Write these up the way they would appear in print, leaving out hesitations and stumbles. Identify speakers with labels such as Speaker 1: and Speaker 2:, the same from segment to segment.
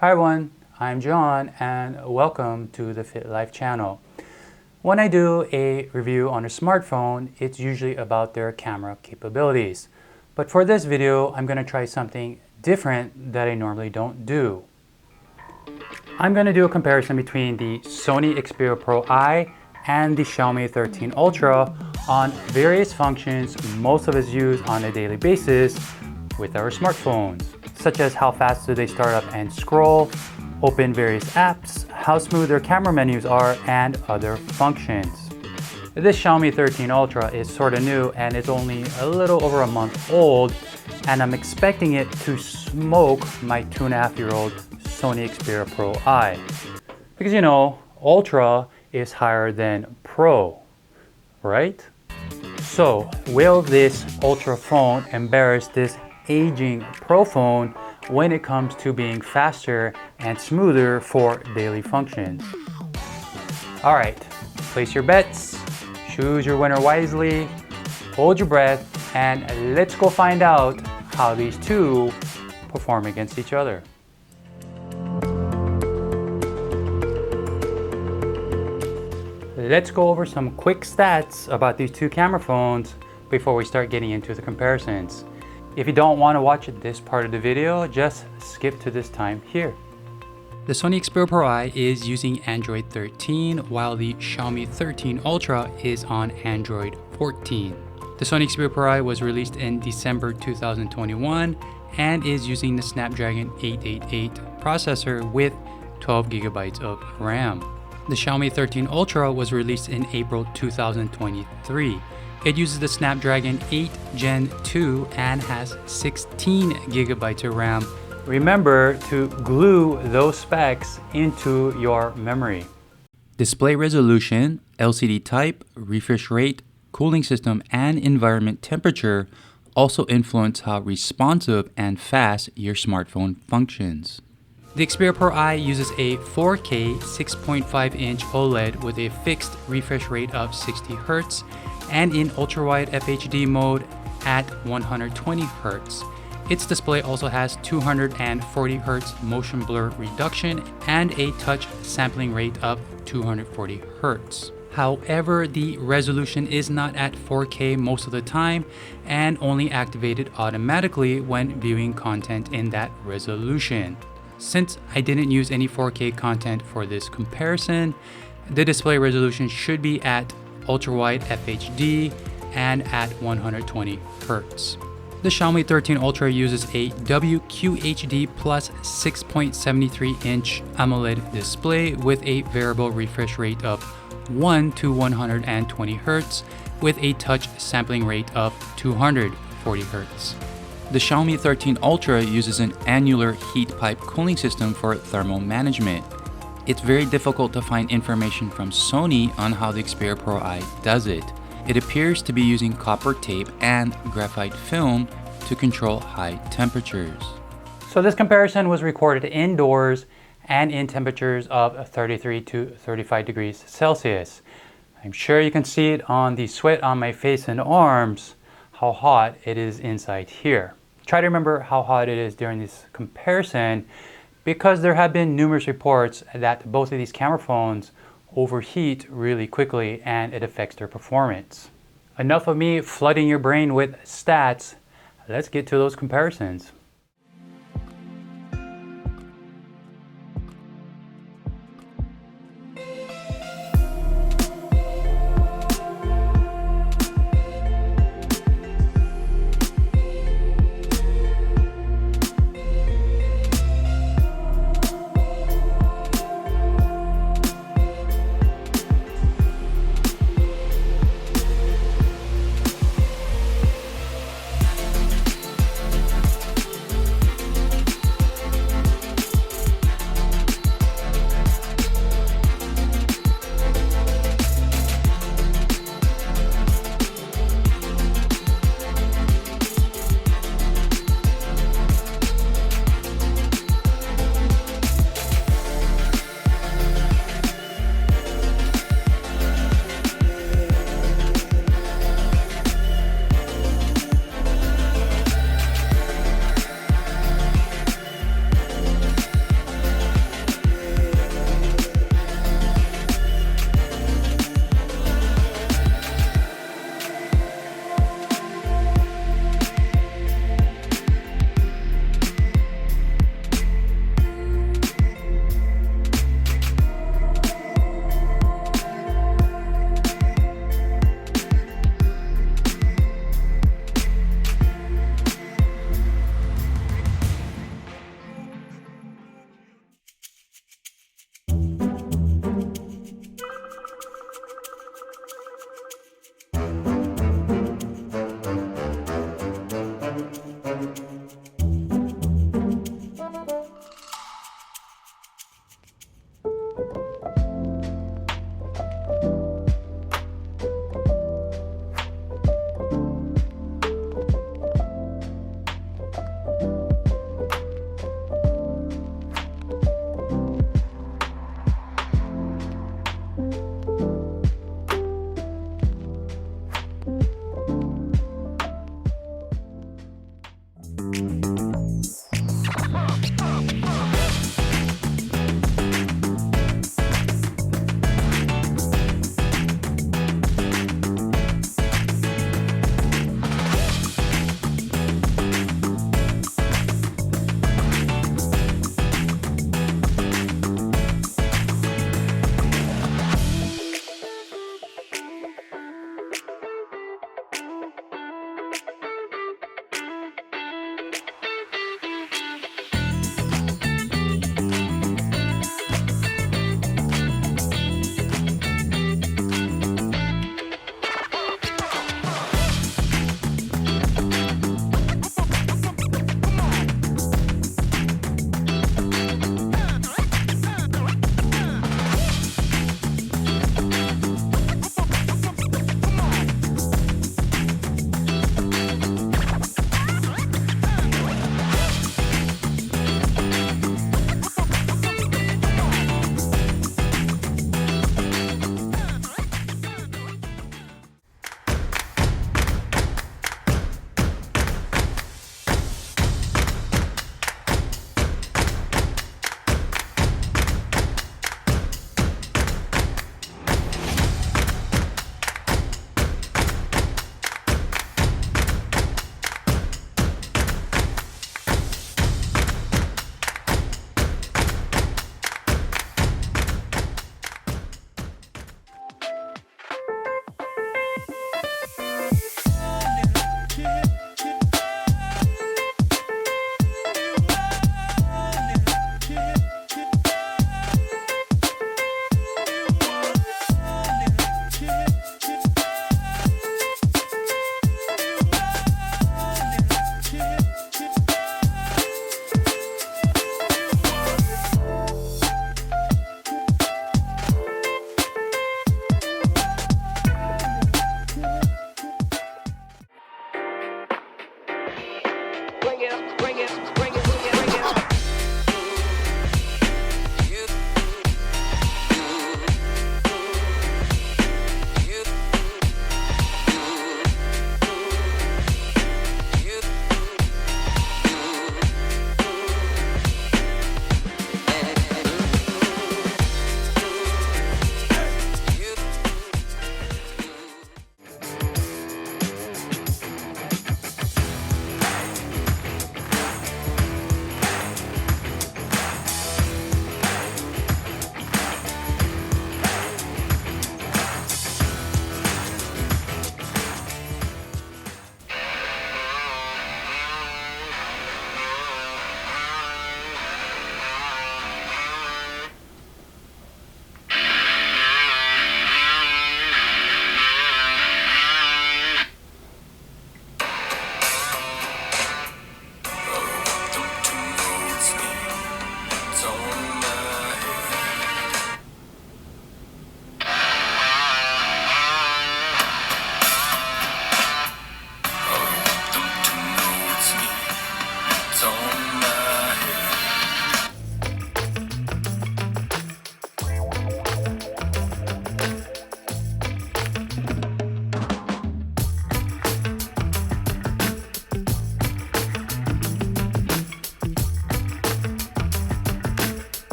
Speaker 1: Hi everyone, I'm John and welcome to the Fit Life channel. When I do a review on a smartphone, it's usually about their camera capabilities. But for this video, I'm going to try something different that I normally don't do. I'm going to do a comparison between the Sony Xperia PRO-I and the Xiaomi 13 Ultra on various functions most of us use on a daily basis with our smartphones, such as how fast do they start up and scroll, open various apps, how smooth their camera menus are, and other functions. This Xiaomi 13 Ultra is sort of new and it's only a little over a month old, and I'm expecting it to smoke my 2.5-year-old Sony Xperia PRO-I. Because you know, Ultra is higher than Pro, right? So will this Ultra phone embarrass this aging Pro phone when it comes to being faster and smoother for daily functions? Alright, place your bets, choose your winner wisely, hold your breath, and let's go find out how these two perform against each other. Let's go over some quick stats about these two camera phones before we start getting into the comparisons. If you don't want to watch this part of the video, just skip to this time here. The Sony Xperia PRO-I is using Android 13, while the Xiaomi 13 Ultra is on Android 14. The Sony Xperia PRO-I was released in December 2021 and is using the Snapdragon 888 processor with 12 GB of RAM. The Xiaomi 13 Ultra was released in April 2023. It uses the Snapdragon 8 Gen 2 and has 16 GB of RAM. Remember to glue those specs into your memory. Display resolution, LCD type, refresh rate, cooling system, and environment temperature also influence how responsive and fast your smartphone functions. The Xperia PRO-I uses a 4K 6.5-inch OLED with a fixed refresh rate of 60 Hz and in ultra-wide FHD mode at 120 Hz. Its display also has 240 Hz motion blur reduction and a touch sampling rate of 240 Hz. However, the resolution is not at 4K most of the time and only activated automatically when viewing content in that resolution. Since I didn't use any 4K content for this comparison, the display resolution should be at ultra-wide FHD and at 120 Hz. The Xiaomi 13 Ultra uses a WQHD plus 6.73-inch AMOLED display with a variable refresh rate of 1 to 120 Hz with a touch sampling rate of 240 Hz. The Xiaomi 13 Ultra uses an annular heat pipe cooling system for thermal management. It's very difficult to find information from Sony on how the Xperia PRO-I does it. It appears to be using copper tape and graphite film to control high temperatures. So this comparison was recorded indoors and in temperatures of 33 to 35 degrees Celsius. I'm sure you can see it on the sweat on my face and arms, how hot it is inside here. Try to remember how hot it is during this comparison, because there have been numerous reports that both of these camera phones overheat really quickly and it affects their performance. Enough of me flooding your brain with stats. Let's get to those comparisons.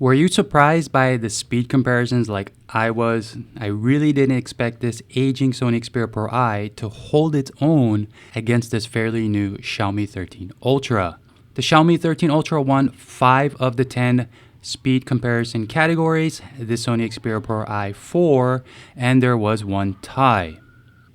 Speaker 1: Were you surprised by the speed comparisons like I was? I really didn't expect this aging Sony Xperia PRO-I to hold its own against this fairly new Xiaomi 13 Ultra. The Xiaomi 13 Ultra won 5 of the 10 speed comparison categories, the Sony Xperia PRO-I 4, and there was one tie.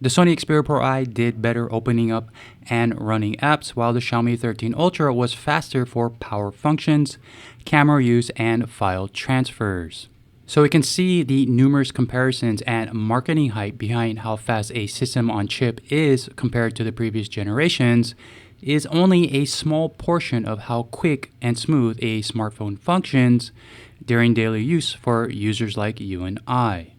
Speaker 1: The Sony Xperia PRO-I did better opening up and running apps, while the Xiaomi 13 Ultra was faster for power functions, camera use, and file transfers. So we can see the numerous comparisons and marketing hype behind how fast a system on chip is compared to the previous generations is only a small portion of how quick and smooth a smartphone functions during daily use for users like you and I.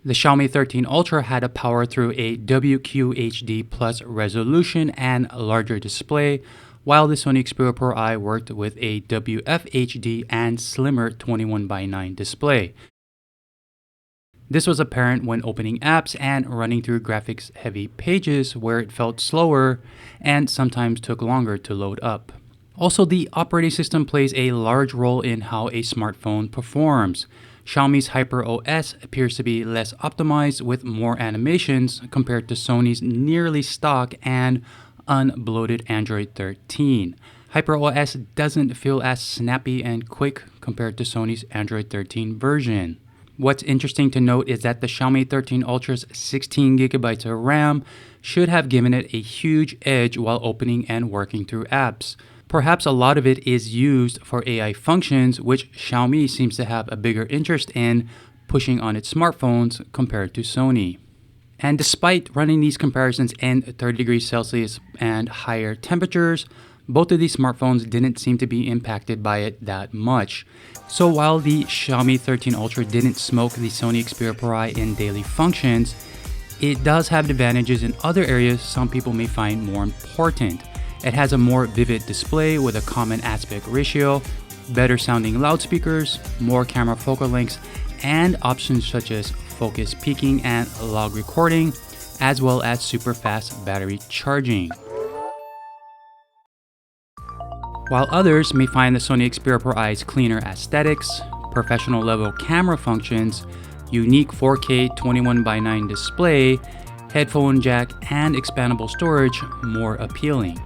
Speaker 1: The Xiaomi 13 Ultra had a power through a WQHD plus resolution and larger display, while the Sony Xperia PRO-I worked with a WFHD and slimmer 21:9 display. This was apparent when opening apps and running through graphics-heavy pages where it felt slower and sometimes took longer to load up. Also, the operating system plays a large role in how a smartphone performs. Xiaomi's HyperOS appears to be less optimized with more animations compared to Sony's nearly stock and unbloated Android 13. HyperOS doesn't feel as snappy and quick compared to Sony's Android 13 version. What's interesting to note is that the Xiaomi 13 Ultra's 16GB of RAM should have given it a huge edge while opening and working through apps. Perhaps a lot of it is used for AI functions, which Xiaomi seems to have a bigger interest in pushing on its smartphones compared to Sony. And despite running these comparisons in 30 degrees Celsius and higher temperatures, both of these smartphones didn't seem to be impacted by it that much. So while the Xiaomi 13 Ultra didn't smoke the Sony Xperia PRO-I in daily functions, it does have advantages in other areas some people may find more important. It has a more vivid display with a common aspect ratio, better sounding loudspeakers, more camera focal lengths, and options such as focus peaking and log recording, as well as super fast battery charging. While others may find the Sony Xperia PRO-I's cleaner aesthetics, professional level camera functions, unique 4K 21:9 display, headphone jack, and expandable storage more appealing.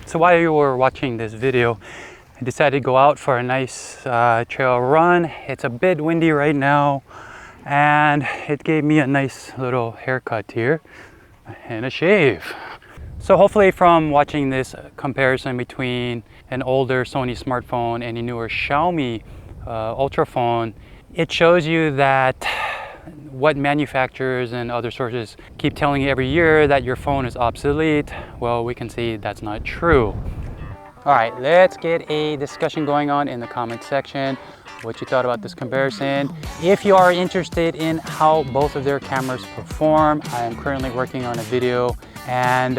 Speaker 1: So while you were watching this video, I decided to go out for a nice trail run. It's a bit windy right now, and it gave me a nice little haircut here and a shave. So hopefully from watching this comparison between an older Sony smartphone and a newer Xiaomi Ultra phone, it shows you that what manufacturers and other sources keep telling you every year, that your phone is obsolete, well, we can see that's not true. All right, let's get a discussion going on in the comment section, what you thought about this comparison. If you are interested in how both of their cameras perform, I am currently working on a video, and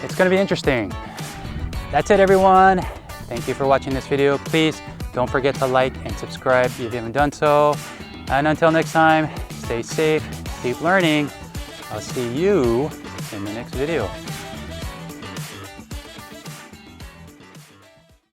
Speaker 1: it's gonna be interesting. That's it, everyone. Thank you for watching this video. Please don't forget to like and subscribe if you haven't done so. And until next time, stay safe, keep learning. I'll see you in the next video.